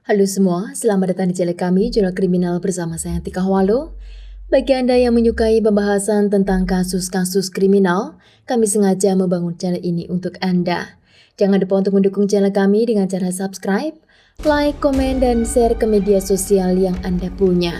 Halo semua, selamat datang di channel kami, Jurnal Kriminal bersama saya Tika Hwalo. Bagi Anda yang menyukai pembahasan tentang kasus-kasus kriminal, kami sengaja membangun channel ini untuk Anda. Jangan lupa untuk mendukung channel kami dengan cara subscribe, like, komen, dan share ke media sosial yang Anda punya.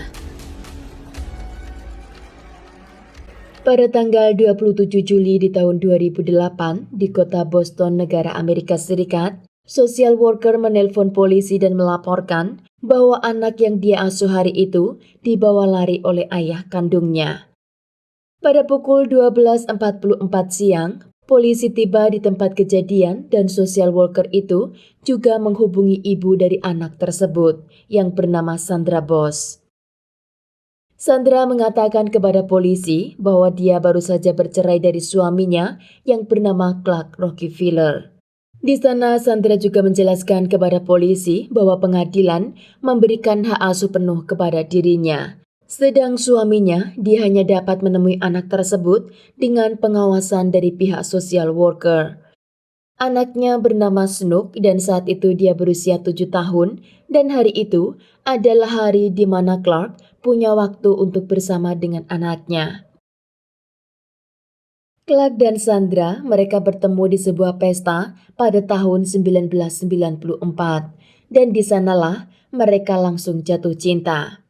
Pada tanggal 27 Juli di tahun 2008, di kota Boston, negara Amerika Serikat, social worker menelpon polisi dan melaporkan bahwa anak yang dia asuh hari itu dibawa lari oleh ayah kandungnya. Pada pukul 12.44 siang, polisi tiba di tempat kejadian dan social worker itu juga menghubungi ibu dari anak tersebut yang bernama Sandra Bos. Sandra mengatakan kepada polisi bahwa dia baru saja bercerai dari suaminya yang bernama Clark Rockefeller. Di sana, Sandra juga menjelaskan kepada polisi bahwa pengadilan memberikan hak asuh penuh kepada dirinya. Sedang suaminya, dia hanya dapat menemui anak tersebut dengan pengawasan dari pihak social worker. Anaknya bernama Snook dan saat itu dia berusia 7 tahun dan hari itu adalah hari di mana Clark punya waktu untuk bersama dengan anaknya. Clark dan Sandra mereka bertemu di sebuah pesta pada tahun 1994 dan di sanalah mereka langsung jatuh cinta.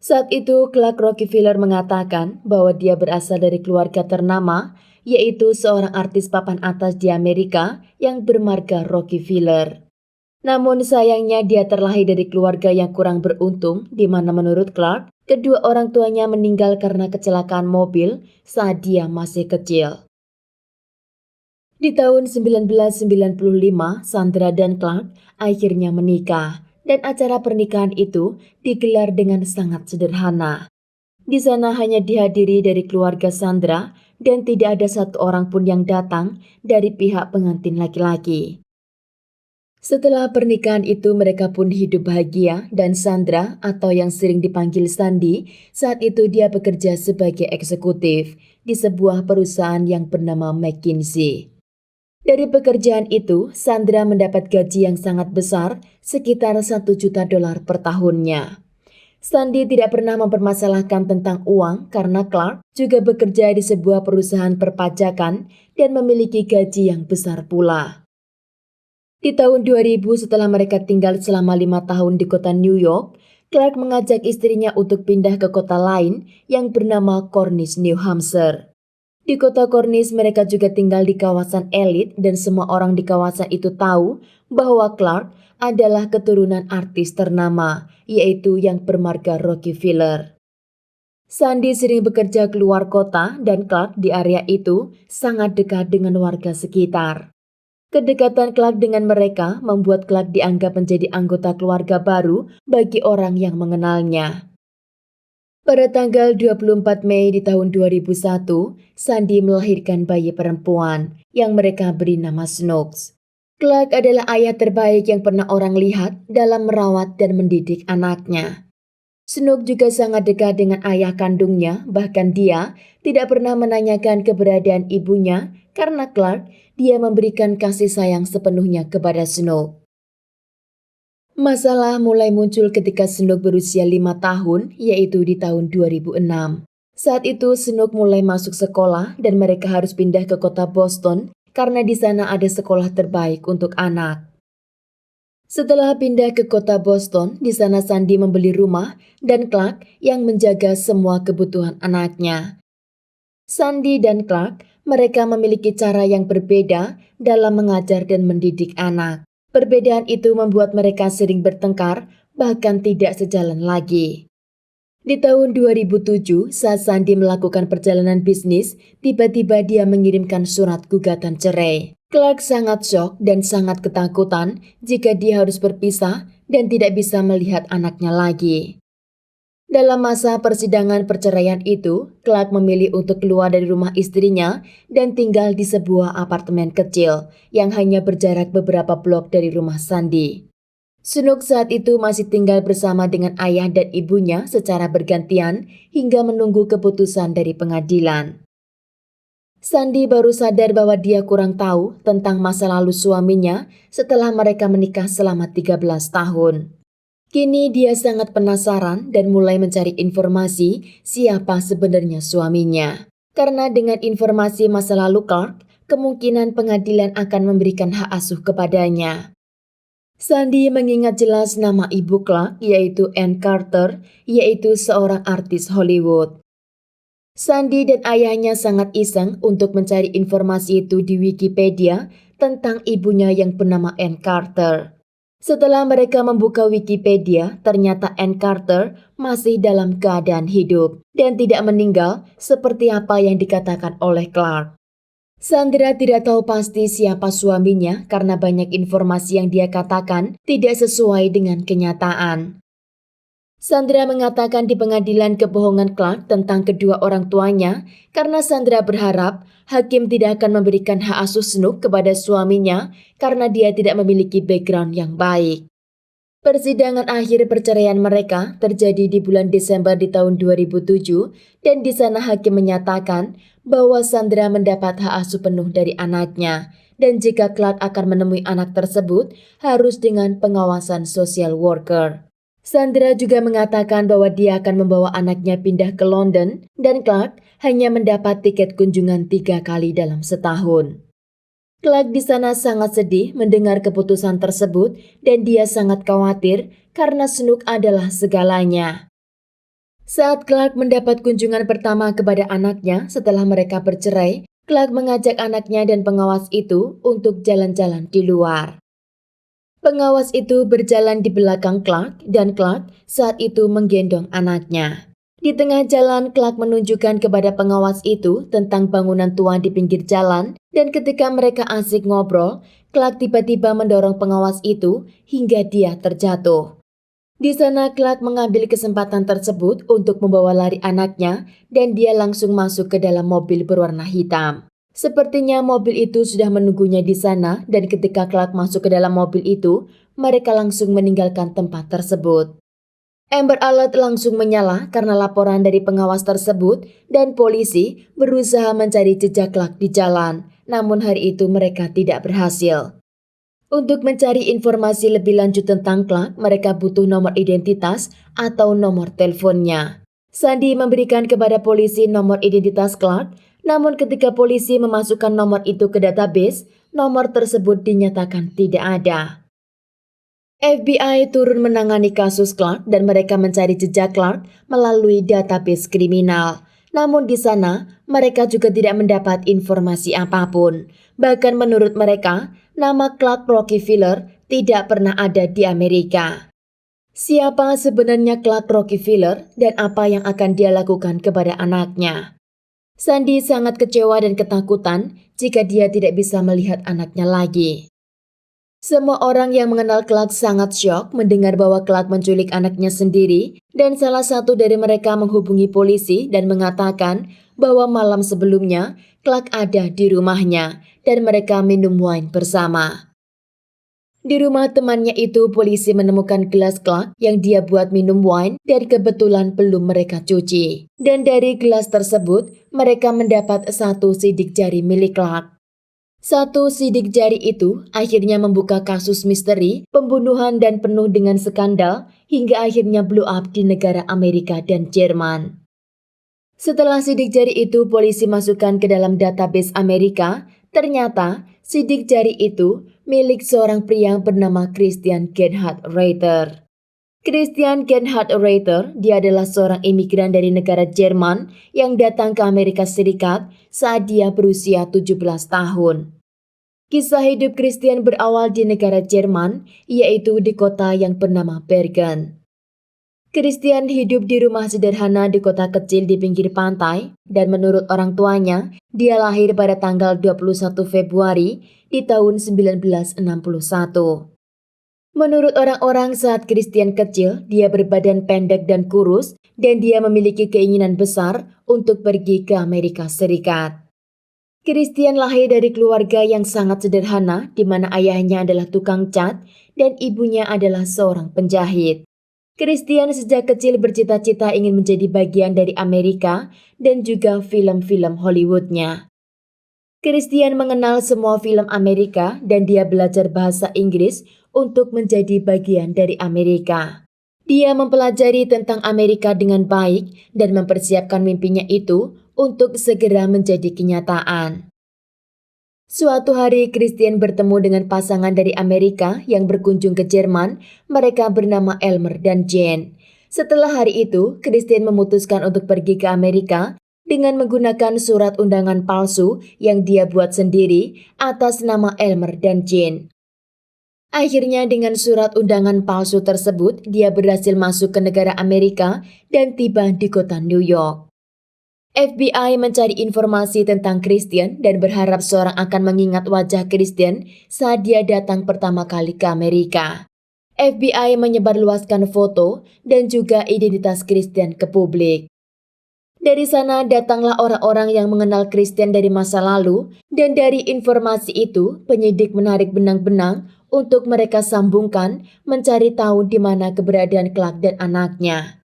Saat itu Clark Rockefeller mengatakan bahwa dia berasal dari keluarga ternama, yaitu seorang artis papan atas di Amerika yang bermarga Rockefeller. Namun sayangnya dia terlahir dari keluarga yang kurang beruntung di mana menurut Clark, kedua orang tuanya meninggal karena kecelakaan mobil saat dia masih kecil. Di tahun 1995, Sandra dan Clark akhirnya menikah dan acara pernikahan itu digelar dengan sangat sederhana. Di sana hanya dihadiri dari keluarga Sandra dan tidak ada satu orang pun yang datang dari pihak pengantin laki-laki. Setelah pernikahan itu mereka pun hidup bahagia dan Sandra atau yang sering dipanggil Sandy saat itu dia bekerja sebagai eksekutif di sebuah perusahaan yang bernama McKinsey. Dari pekerjaan itu, Sandra mendapat gaji yang sangat besar, sekitar $1 juta per tahunnya. Sandy tidak pernah mempermasalahkan tentang uang karena Clark juga bekerja di sebuah perusahaan perpajakan dan memiliki gaji yang besar pula. Di tahun 2000 setelah mereka tinggal selama 5 tahun di kota New York, Clark mengajak istrinya untuk pindah ke kota lain yang bernama Cornish, New Hampshire. Di kota Cornish mereka juga tinggal di kawasan elit dan semua orang di kawasan itu tahu bahwa Clark adalah keturunan artis ternama, yaitu yang bermarga Rockefeller. Sandy sering bekerja keluar kota dan Clark di area itu sangat dekat dengan warga sekitar. Kedekatan Clark dengan mereka membuat Clark dianggap menjadi anggota keluarga baru bagi orang yang mengenalnya. Pada tanggal 24 Mei di tahun 2001, Sandy melahirkan bayi perempuan yang mereka beri nama Snooks. Clark adalah ayah terbaik yang pernah orang lihat dalam merawat dan mendidik anaknya. Snook juga sangat dekat dengan ayah kandungnya, bahkan dia tidak pernah menanyakan keberadaan ibunya karena Clark dia memberikan kasih sayang sepenuhnya kepada Snook. Masalah mulai muncul ketika Snook berusia 5 tahun, yaitu di tahun 2006. Saat itu Snook mulai masuk sekolah dan mereka harus pindah ke kota Boston karena di sana ada sekolah terbaik untuk anak. Setelah pindah ke kota Boston, di sana Sandy membeli rumah dan Clark yang menjaga semua kebutuhan anaknya. Sandy dan Clark, mereka memiliki cara yang berbeda dalam mengajar dan mendidik anak. Perbedaan itu membuat mereka sering bertengkar, bahkan tidak sejalan lagi. Di tahun 2007, saat Sandy melakukan perjalanan bisnis, tiba-tiba dia mengirimkan surat gugatan cerai. Clark sangat syok dan sangat ketakutan jika dia harus berpisah dan tidak bisa melihat anaknya lagi. Dalam masa persidangan perceraian itu, Clark memilih untuk keluar dari rumah istrinya dan tinggal di sebuah apartemen kecil yang hanya berjarak beberapa blok dari rumah Sandy. Snook saat itu masih tinggal bersama dengan ayah dan ibunya secara bergantian hingga menunggu keputusan dari pengadilan. Sandy baru sadar bahwa dia kurang tahu tentang masa lalu suaminya setelah mereka menikah selama 13 tahun. Kini dia sangat penasaran dan mulai mencari informasi siapa sebenarnya suaminya. Karena dengan informasi masa lalu Clark, kemungkinan pengadilan akan memberikan hak asuh kepadanya. Sandy mengingat jelas nama ibu Clark yaitu Ann Carter, yaitu seorang artis Hollywood. Sandy dan ayahnya sangat iseng untuk mencari informasi itu di Wikipedia tentang ibunya yang bernama Ann Carter. Setelah mereka membuka Wikipedia, ternyata Ann Carter masih dalam keadaan hidup dan tidak meninggal seperti apa yang dikatakan oleh Clark. Sandra tidak tahu pasti siapa suaminya karena banyak informasi yang dia katakan tidak sesuai dengan kenyataan. Sandra mengatakan di pengadilan kebohongan Clark tentang kedua orang tuanya karena Sandra berharap hakim tidak akan memberikan hak asuh Snook kepada suaminya karena dia tidak memiliki background yang baik. Persidangan akhir perceraian mereka terjadi di bulan Desember di tahun 2007 dan di sana hakim menyatakan bahwa Sandra mendapat hak asuh penuh dari anaknya dan jika Clark akan menemui anak tersebut harus dengan pengawasan social worker. Sandra juga mengatakan bahwa dia akan membawa anaknya pindah ke London dan Clark hanya mendapat tiket kunjungan 3 kali dalam setahun. Clark di sana sangat sedih mendengar keputusan tersebut dan dia sangat khawatir karena Snook adalah segalanya. Saat Clark mendapat kunjungan pertama kepada anaknya setelah mereka bercerai, Clark mengajak anaknya dan pengawas itu untuk jalan-jalan di luar. Pengawas itu berjalan di belakang Clark dan Clark saat itu menggendong anaknya. Di tengah jalan, Clark menunjukkan kepada pengawas itu tentang bangunan tua di pinggir jalan dan ketika mereka asik ngobrol, Clark tiba-tiba mendorong pengawas itu hingga dia terjatuh. Di sana Clark mengambil kesempatan tersebut untuk membawa lari anaknya dan dia langsung masuk ke dalam mobil berwarna hitam. Sepertinya mobil itu sudah menunggunya di sana dan ketika Clark masuk ke dalam mobil itu, mereka langsung meninggalkan tempat tersebut. Amber Alert langsung menyala karena laporan dari pengawas tersebut dan polisi berusaha mencari jejak Clark di jalan, namun hari itu mereka tidak berhasil. Untuk mencari informasi lebih lanjut tentang Clark, mereka butuh nomor identitas atau nomor teleponnya. Sandy memberikan kepada polisi nomor identitas Clark, namun ketika polisi memasukkan nomor itu ke database, nomor tersebut dinyatakan tidak ada. FBI turun menangani kasus Clark dan mereka mencari jejak Clark melalui database kriminal. Namun di sana, mereka juga tidak mendapat informasi apapun. Bahkan menurut mereka, nama Clark Rockefeller tidak pernah ada di Amerika. Siapa sebenarnya Clark Rockefeller dan apa yang akan dia lakukan kepada anaknya? Sandy sangat kecewa dan ketakutan jika dia tidak bisa melihat anaknya lagi. Semua orang yang mengenal Clark sangat syok mendengar bahwa Clark menculik anaknya sendiri dan salah satu dari mereka menghubungi polisi dan mengatakan bahwa malam sebelumnya Clark ada di rumahnya dan mereka minum wine bersama. Di rumah temannya itu polisi menemukan gelas Clark yang dia buat minum wine dan kebetulan belum mereka cuci. Dan dari gelas tersebut mereka mendapat satu sidik jari milik Clark. Satu sidik jari itu akhirnya membuka kasus misteri, pembunuhan dan penuh dengan skandal hingga akhirnya blow up di negara Amerika dan Jerman. Setelah sidik jari itu polisi masukkan ke dalam database Amerika, ternyata sidik jari itu milik seorang pria bernama Christian Gerhard Reiter. Christian Gerhard Reiter, dia adalah seorang imigran dari negara Jerman yang datang ke Amerika Serikat saat dia berusia 17 tahun. Kisah hidup Christian berawal di negara Jerman, yaitu di kota yang bernama Bergen. Christian hidup di rumah sederhana di kota kecil di pinggir pantai, dan menurut orang tuanya, dia lahir pada tanggal 21 Februari di tahun 1961. Menurut orang-orang saat Christian kecil, dia berbadan pendek dan kurus, dan dia memiliki keinginan besar untuk pergi ke Amerika Serikat. Christian lahir dari keluarga yang sangat sederhana, di mana ayahnya adalah tukang cat dan ibunya adalah seorang penjahit. Christian sejak kecil bercita-cita ingin menjadi bagian dari Amerika dan juga film-film Hollywoodnya. Christian mengenal semua film Amerika dan dia belajar bahasa Inggris untuk menjadi bagian dari Amerika. Dia mempelajari tentang Amerika dengan baik dan mempersiapkan mimpinya itu untuk segera menjadi kenyataan. Suatu hari Christian bertemu dengan pasangan dari Amerika yang berkunjung ke Jerman. Mereka bernama Elmer dan Jane. Setelah hari itu, Christian memutuskan untuk pergi ke Amerika dengan menggunakan surat undangan palsu yang dia buat sendiri atas nama Elmer dan Jane. Akhirnya dengan surat undangan palsu tersebut, dia berhasil masuk ke negara Amerika dan tiba di kota New York. FBI mencari informasi tentang Christian dan berharap seorang akan mengingat wajah Christian saat dia datang pertama kali ke Amerika. FBI menyebarluaskan foto dan juga identitas Christian ke publik. Dari sana datanglah orang-orang yang mengenal Christian dari masa lalu, dan dari informasi itu penyidik menarik benang-benang untuk mereka sambungkan mencari tahu di mana keberadaan Clark dan anaknya.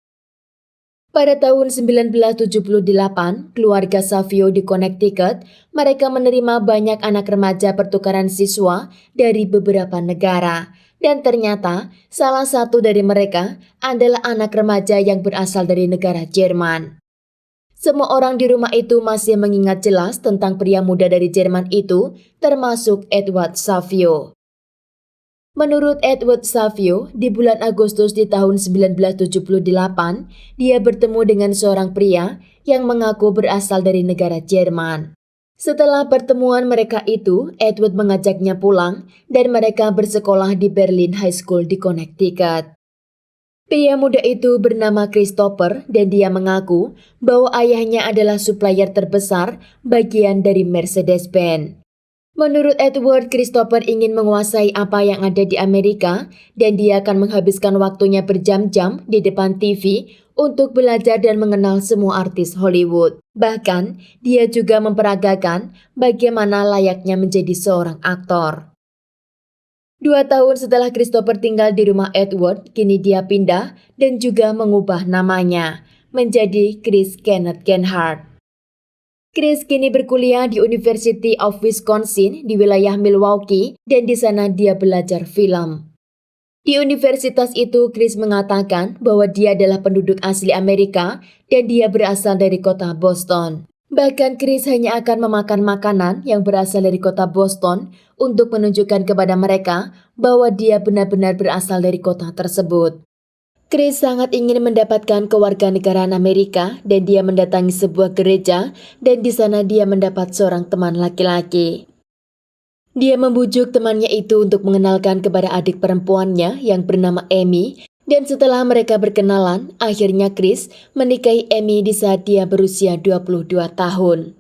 Pada tahun 1978, keluarga Savio di Connecticut, mereka menerima banyak anak remaja pertukaran siswa dari beberapa negara. Dan ternyata salah satu dari mereka adalah anak remaja yang berasal dari negara Jerman. Semua orang di rumah itu masih mengingat jelas tentang pria muda dari Jerman itu, termasuk Edward Savio. Menurut Edward Savio, di bulan Agustus di tahun 1978, dia bertemu dengan seorang pria yang mengaku berasal dari negara Jerman. Setelah pertemuan mereka itu, Edward mengajaknya pulang dan mereka bersekolah di Berlin High School di Connecticut. Pria muda itu bernama Christopher dan dia mengaku bahwa ayahnya adalah supplier terbesar bagian dari Mercedes-Benz. Menurut Edward, Christopher ingin menguasai apa yang ada di Amerika dan dia akan menghabiskan waktunya berjam-jam di depan TV untuk belajar dan mengenal semua artis Hollywood. Bahkan, dia juga memperagakan bagaimana layaknya menjadi seorang aktor. 2 tahun setelah Christopher tinggal di rumah Edward, kini dia pindah dan juga mengubah namanya menjadi Chris Kenneth Genhart. Chris kini berkuliah di University of Wisconsin di wilayah Milwaukee dan di sana dia belajar film. Di universitas itu, Chris mengatakan bahwa dia adalah penduduk asli Amerika dan dia berasal dari kota Boston. Bahkan Chris hanya akan memakan makanan yang berasal dari kota Boston untuk menunjukkan kepada mereka bahwa dia benar-benar berasal dari kota tersebut. Chris sangat ingin mendapatkan kewarganegaraan Amerika dan dia mendatangi sebuah gereja dan di sana dia mendapat seorang teman laki-laki. Dia membujuk temannya itu untuk mengenalkan kepada adik perempuannya yang bernama Amy. Dan setelah mereka berkenalan, akhirnya Chris menikahi Amy di saat dia berusia 22 tahun.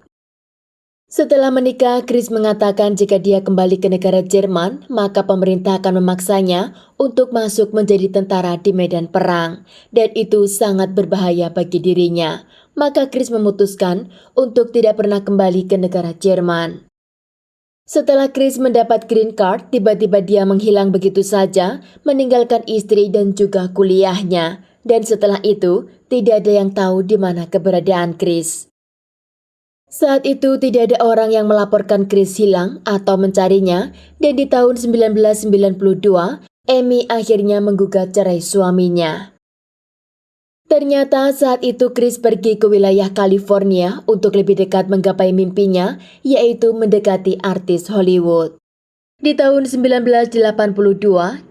Setelah menikah, Chris mengatakan jika dia kembali ke negara Jerman, maka pemerintah akan memaksanya untuk masuk menjadi tentara di medan perang. Dan itu sangat berbahaya bagi dirinya. Maka Chris memutuskan untuk tidak pernah kembali ke negara Jerman. Setelah Chris mendapat green card, tiba-tiba dia menghilang begitu saja, meninggalkan istri dan juga kuliahnya. Dan setelah itu, tidak ada yang tahu di mana keberadaan Chris. Saat itu tidak ada orang yang melaporkan Chris hilang atau mencarinya, dan di tahun 1992, Amy akhirnya menggugat cerai suaminya. Ternyata saat itu Chris pergi ke wilayah California untuk lebih dekat menggapai mimpinya, yaitu mendekati artis Hollywood. Di tahun 1982,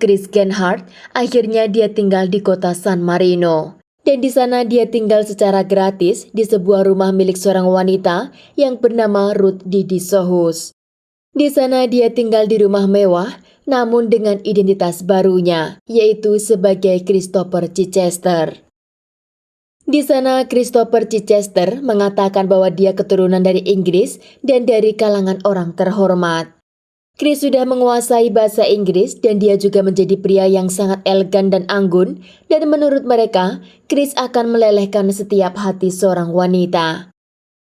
Chris Genhart akhirnya dia tinggal di kota San Marino. Dan di sana dia tinggal secara gratis di sebuah rumah milik seorang wanita yang bernama Ruth Didi Sohus. Di sana dia tinggal di rumah mewah, namun dengan identitas barunya, yaitu sebagai Christopher Chichester. Di sana, Christopher Chichester mengatakan bahwa dia keturunan dari Inggris dan dari kalangan orang terhormat. Chris sudah menguasai bahasa Inggris dan dia juga menjadi pria yang sangat elegan dan anggun, dan menurut mereka, Chris akan melelehkan setiap hati seorang wanita.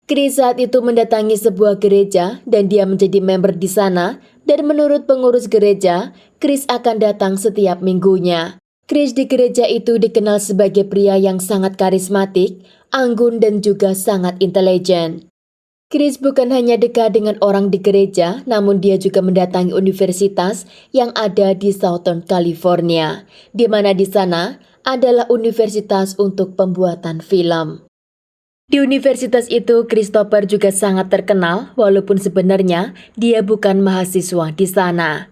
Chris saat itu mendatangi sebuah gereja dan dia menjadi member di sana, dan menurut pengurus gereja, Chris akan datang setiap minggunya. Chris di gereja itu dikenal sebagai pria yang sangat karismatik, anggun dan juga sangat intelijen. Chris bukan hanya dekat dengan orang di gereja, namun dia juga mendatangi universitas yang ada di Southern California, di mana di sana adalah universitas untuk pembuatan film. Di universitas itu, Christopher juga sangat terkenal walaupun sebenarnya dia bukan mahasiswa di sana.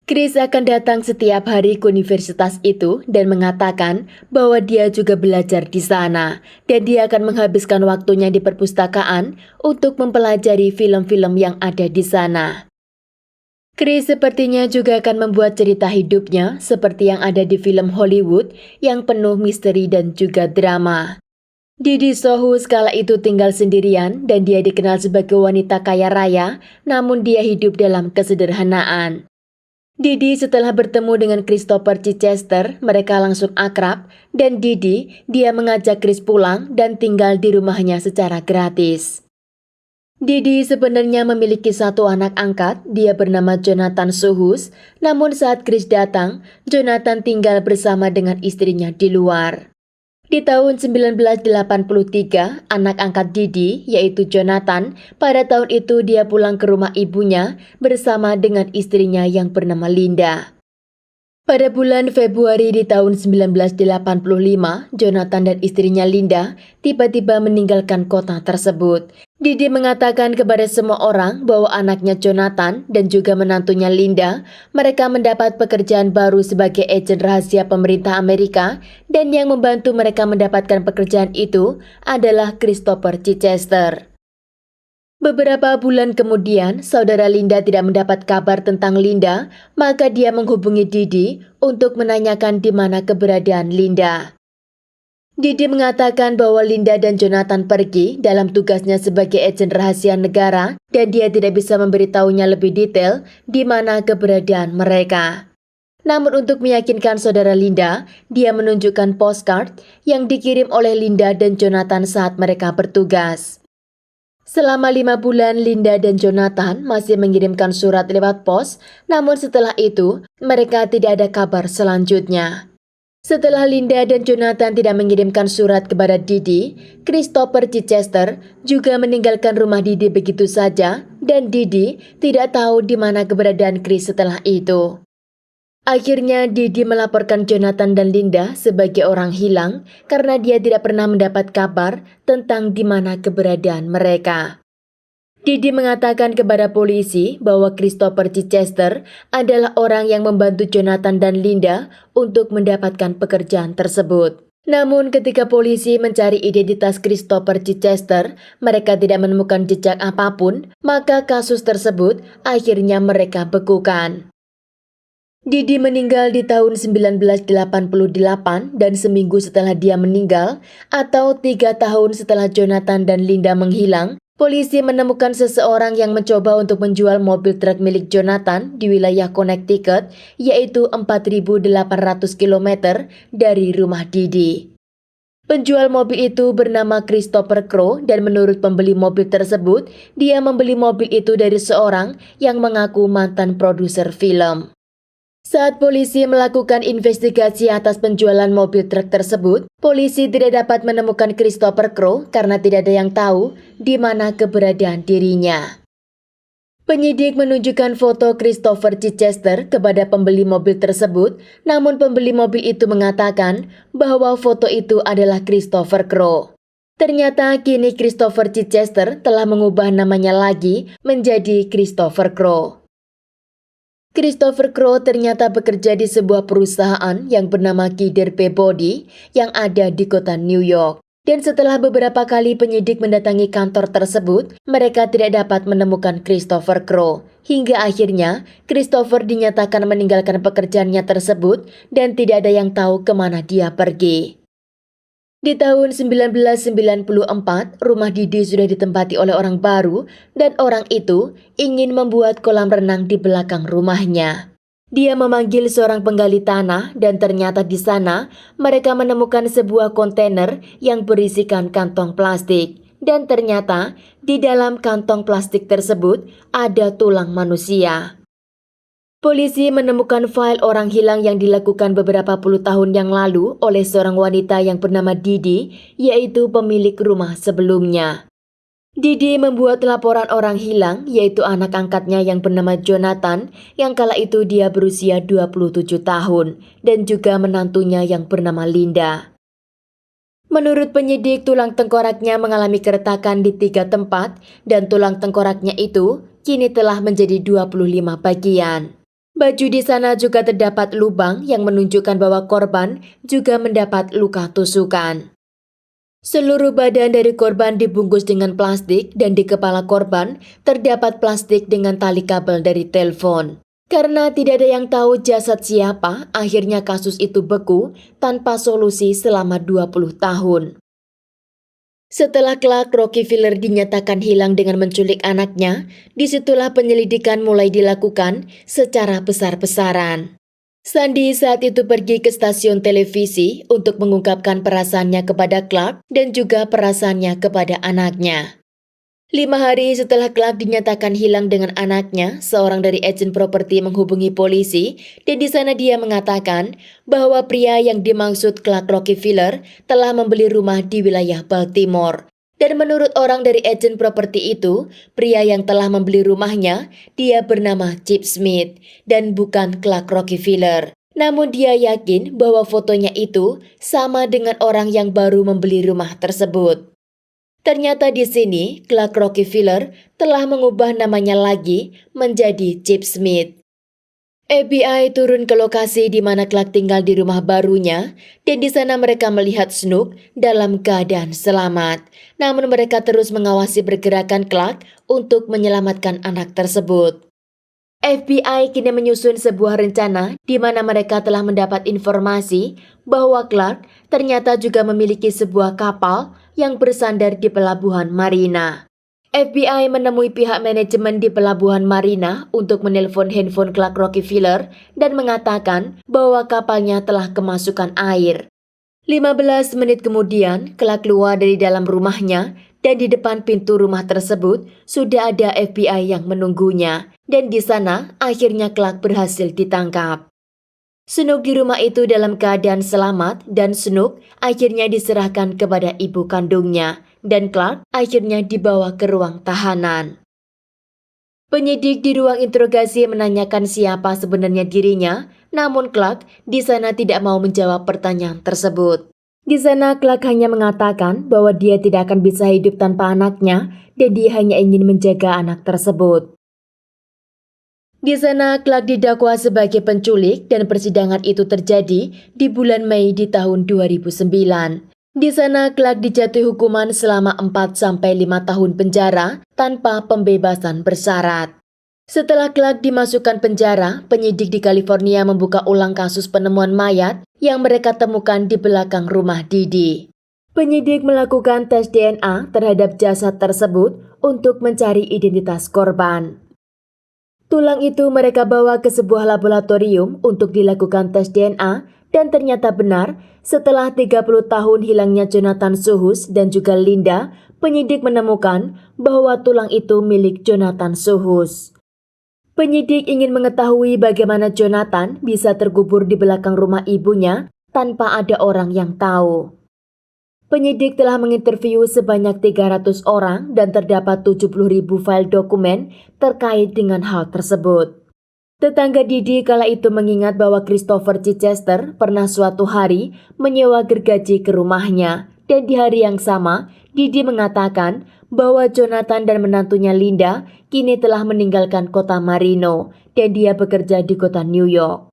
Chris akan datang setiap hari ke universitas itu dan mengatakan bahwa dia juga belajar di sana dan dia akan menghabiskan waktunya di perpustakaan untuk mempelajari film-film yang ada di sana. Chris sepertinya juga akan membuat cerita hidupnya seperti yang ada di film Hollywood yang penuh misteri dan juga drama. Didi Sohus kala itu tinggal sendirian dan dia dikenal sebagai wanita kaya raya, namun dia hidup dalam kesederhanaan. Didi setelah bertemu dengan Christopher Chichester, mereka langsung akrab dan dia mengajak Chris pulang dan tinggal di rumahnya secara gratis. Didi sebenarnya memiliki satu anak angkat, dia bernama Jonathan Sohus, namun saat Chris datang, Jonathan tinggal bersama dengan istrinya di luar. Di tahun 1983, anak angkat Didi, yaitu Jonathan, pada tahun itu dia pulang ke rumah ibunya bersama dengan istrinya yang bernama Linda. Pada bulan Februari di tahun 1985, Jonathan dan istrinya Linda tiba-tiba meninggalkan kota tersebut. Didi mengatakan kepada semua orang bahwa anaknya Jonathan dan juga menantunya Linda, mereka mendapat pekerjaan baru sebagai agen rahasia pemerintah Amerika dan yang membantu mereka mendapatkan pekerjaan itu adalah Christopher Chichester. Beberapa bulan kemudian, saudara Linda tidak mendapat kabar tentang Linda, maka dia menghubungi Didi untuk menanyakan di mana keberadaan Linda. Didi mengatakan bahwa Linda dan Jonathan pergi dalam tugasnya sebagai agen rahasia negara dan dia tidak bisa memberitahunya lebih detail di mana keberadaan mereka. Namun untuk meyakinkan saudara Linda, dia menunjukkan postcard yang dikirim oleh Linda dan Jonathan saat mereka bertugas. Selama 5 bulan, Linda dan Jonathan masih mengirimkan surat lewat pos, namun setelah itu, mereka tidak ada kabar selanjutnya. Setelah Linda dan Jonathan tidak mengirimkan surat kepada Didi, Christopher Chichester juga meninggalkan rumah Didi begitu saja, dan Didi tidak tahu di mana keberadaan Chris setelah itu. Akhirnya Didi melaporkan Jonathan dan Linda sebagai orang hilang karena dia tidak pernah mendapat kabar tentang di mana keberadaan mereka. Didi mengatakan kepada polisi bahwa Christopher Chichester adalah orang yang membantu Jonathan dan Linda untuk mendapatkan pekerjaan tersebut. Namun ketika polisi mencari identitas Christopher Chichester, mereka tidak menemukan jejak apapun, maka kasus tersebut akhirnya mereka bekukan. Didi meninggal di tahun 1988 dan seminggu setelah dia meninggal atau 3 tahun setelah Jonathan dan Linda menghilang, polisi menemukan seseorang yang mencoba untuk menjual mobil truk milik Jonathan di wilayah Connecticut, yaitu 4.800 km dari rumah Didi. Penjual mobil itu bernama Christopher Crow dan menurut pembeli mobil tersebut, dia membeli mobil itu dari seorang yang mengaku mantan produser film. Saat polisi melakukan investigasi atas penjualan mobil truk tersebut, polisi tidak dapat menemukan Christopher Crow karena tidak ada yang tahu di mana keberadaan dirinya. Penyidik menunjukkan foto Christopher Chichester kepada pembeli mobil tersebut, namun pembeli mobil itu mengatakan bahwa foto itu adalah Christopher Crow. Ternyata kini Christopher Chichester telah mengubah namanya lagi menjadi Christopher Crow. Christopher Crow ternyata bekerja di sebuah perusahaan yang bernama Kidder Peabody yang ada di kota New York. Dan setelah beberapa kali penyidik mendatangi kantor tersebut, mereka tidak dapat menemukan Christopher Crow. Hingga akhirnya, Christopher dinyatakan meninggalkan pekerjaannya tersebut dan tidak ada yang tahu kemana dia pergi. Di tahun 1994, rumah Didi sudah ditempati oleh orang baru dan orang itu ingin membuat kolam renang di belakang rumahnya. Dia memanggil seorang penggali tanah dan ternyata di sana mereka menemukan sebuah kontainer yang berisikan kantong plastik. Dan ternyata di dalam kantong plastik tersebut ada tulang manusia. Polisi menemukan file orang hilang yang dilakukan beberapa puluh tahun yang lalu oleh seorang wanita yang bernama Didi, yaitu pemilik rumah sebelumnya. Didi membuat laporan orang hilang, yaitu anak angkatnya yang bernama Jonathan, yang kala itu dia berusia 27 tahun, dan juga menantunya yang bernama Linda. Menurut penyidik, tulang tengkoraknya mengalami keretakan di 3 tempat, dan tulang tengkoraknya itu kini telah menjadi 25 bagian. Baju di sana juga terdapat lubang yang menunjukkan bahwa korban juga mendapat luka tusukan. Seluruh badan dari korban dibungkus dengan plastik dan di kepala korban terdapat plastik dengan tali kabel dari telepon. Karena tidak ada yang tahu jasad siapa, akhirnya kasus itu beku tanpa solusi selama 20 tahun. Setelah Clark Rockefeller dinyatakan hilang dengan menculik anaknya, disitulah penyelidikan mulai dilakukan secara besar-besaran. Sandy saat itu pergi ke stasiun televisi untuk mengungkapkan perasaannya kepada Clark dan juga perasaannya kepada anaknya. 5 hari setelah Clark dinyatakan hilang dengan anaknya, seorang dari agen properti menghubungi polisi dan di sana dia mengatakan bahwa pria yang dimaksud Clark Rockefeller telah membeli rumah di wilayah Baltimore. Dan menurut orang dari agen properti itu, pria yang telah membeli rumahnya, dia bernama Chip Smith dan bukan Clark Rockefeller. Namun dia yakin bahwa fotonya itu sama dengan orang yang baru membeli rumah tersebut. Ternyata di sini, Clark Rockefeller telah mengubah namanya lagi menjadi Chip Smith. FBI turun ke lokasi di mana Clark tinggal di rumah barunya, dan di sana mereka melihat Snook dalam keadaan selamat. Namun mereka terus mengawasi pergerakan Clark untuk menyelamatkan anak tersebut. FBI kini menyusun sebuah rencana di mana mereka telah mendapat informasi bahwa Clark ternyata juga memiliki sebuah kapal yang bersandar di pelabuhan Marina. FBI menemui pihak manajemen di pelabuhan Marina untuk menelpon handphone Clark Rockefeller dan mengatakan bahwa kapalnya telah kemasukan air. 15 menit kemudian, Clark keluar dari dalam rumahnya dan di depan pintu rumah tersebut sudah ada FBI yang menunggunya. Dan di sana akhirnya Clark berhasil ditangkap. Snook di rumah itu dalam keadaan selamat dan Snook akhirnya diserahkan kepada ibu kandungnya dan Clark akhirnya dibawa ke ruang tahanan. Penyidik di ruang interogasi menanyakan siapa sebenarnya dirinya, namun Clark di sana tidak mau menjawab pertanyaan tersebut. Di sana Clark hanya mengatakan bahwa dia tidak akan bisa hidup tanpa anaknya dan dia hanya ingin menjaga anak tersebut. Di sana Clark didakwa sebagai penculik dan persidangan itu terjadi di bulan Mei di tahun 2009. Di sana Clark dijatuhi hukuman selama 4-5 tahun penjara tanpa pembebasan bersyarat. Setelah Clark dimasukkan penjara, penyidik di California membuka ulang kasus penemuan mayat yang mereka temukan di belakang rumah Didi. Penyidik melakukan tes DNA terhadap jasad tersebut untuk mencari identitas korban. Tulang itu mereka bawa ke sebuah laboratorium untuk dilakukan tes DNA dan ternyata benar setelah 30 tahun hilangnya Jonathan Suhus dan juga Linda, penyidik menemukan bahwa tulang itu milik Jonathan Suhus. Penyidik ingin mengetahui bagaimana Jonathan bisa terkubur di belakang rumah ibunya tanpa ada orang yang tahu. Penyidik telah menginterview sebanyak 300 orang dan terdapat 70.000 file dokumen terkait dengan hal tersebut. Tetangga Didi kala itu mengingat bahwa Christopher Chichester pernah suatu hari menyewa gergaji ke rumahnya dan di hari yang sama Didi mengatakan bahwa Jonathan dan menantunya Linda kini telah meninggalkan kota Marino dan dia bekerja di kota New York.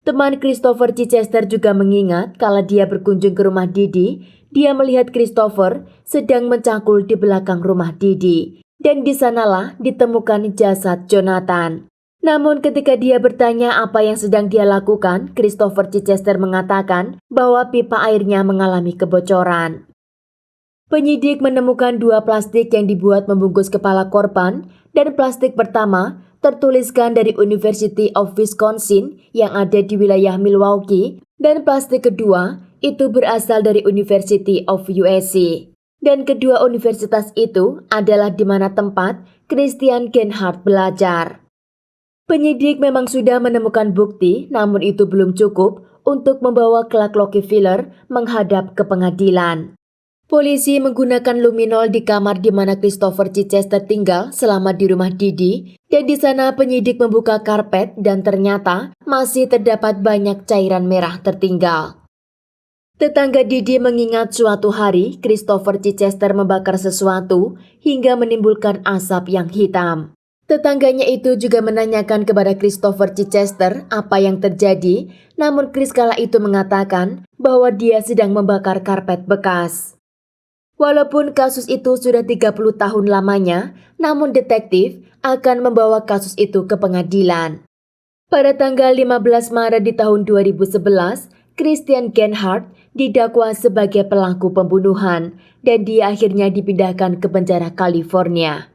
Teman Christopher Chichester juga mengingat kala dia berkunjung ke rumah Didi, dia melihat Christopher sedang mencangkul di belakang rumah Didi. Dan di sanalah ditemukan jasad Jonathan. Namun ketika dia bertanya apa yang sedang dia lakukan, Christopher Chichester mengatakan bahwa pipa airnya mengalami kebocoran. Penyidik menemukan 2 plastik yang dibuat membungkus kepala korban dan plastik pertama tertuliskan dari University of Wisconsin yang ada di wilayah Milwaukee dan plastik kedua itu berasal dari University of USC. Dan kedua universitas itu adalah di mana tempat Christian Genhardt belajar. Penyidik memang sudah menemukan bukti, namun itu belum cukup untuk membawa Clark Rockefeller menghadap ke pengadilan. Polisi menggunakan luminol di kamar di mana Christopher Chichester tinggal selama di rumah Didi, dan di sana penyidik membuka karpet dan ternyata masih terdapat banyak cairan merah tertinggal. Tetangga Didi mengingat suatu hari Christopher Chichester membakar sesuatu hingga menimbulkan asap yang hitam. Tetangganya itu juga menanyakan kepada Christopher Chichester apa yang terjadi, namun Chris kala itu mengatakan bahwa dia sedang membakar karpet bekas. Walaupun kasus itu sudah 30 tahun lamanya, namun detektif akan membawa kasus itu ke pengadilan. Pada tanggal 15 Maret di tahun 2011, Christian Genhardt didakwa sebagai pelaku pembunuhan dan dia akhirnya dipindahkan ke penjara California.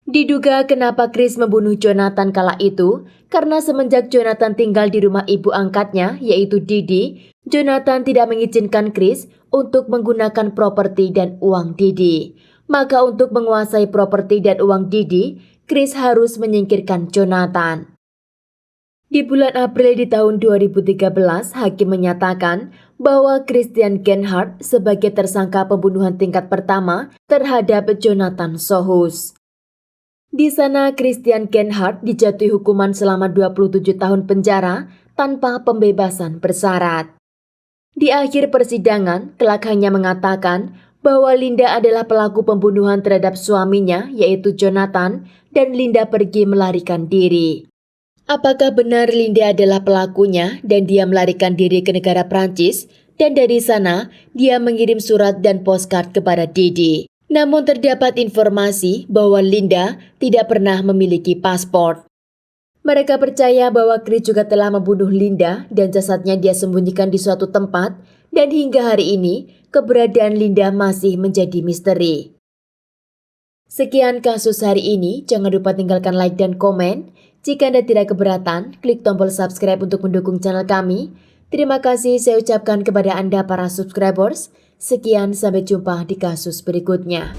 Diduga kenapa Chris membunuh Jonathan kala itu, karena semenjak Jonathan tinggal di rumah ibu angkatnya, yaitu Didi, Jonathan tidak mengizinkan Chris untuk menggunakan properti dan uang Didi. Maka untuk menguasai properti dan uang Didi, Chris harus menyingkirkan Jonathan. Di bulan April di tahun 2013, hakim menyatakan bahwa Christian Genhardt sebagai tersangka pembunuhan tingkat pertama terhadap Jonathan Sohus. Di sana Christian Genhardt dijatuhi hukuman selama 27 tahun penjara tanpa pembebasan bersyarat. Di akhir persidangan, Clark hanya mengatakan bahwa Linda adalah pelaku pembunuhan terhadap suaminya yaitu Jonathan dan Linda pergi melarikan diri. Apakah benar Linda adalah pelakunya dan dia melarikan diri ke negara Prancis dan dari sana dia mengirim surat dan postcard kepada Didi? Namun terdapat informasi bahwa Linda tidak pernah memiliki paspor. Mereka percaya bahwa Chris juga telah membunuh Linda dan jasadnya dia sembunyikan di suatu tempat dan hingga hari ini keberadaan Linda masih menjadi misteri. Sekian kasus hari ini, jangan lupa tinggalkan like dan komen. Jika Anda tidak keberatan, klik tombol subscribe untuk mendukung channel kami. Terima kasih saya ucapkan kepada Anda para subscribers. Sekian, sampai jumpa di kasus berikutnya.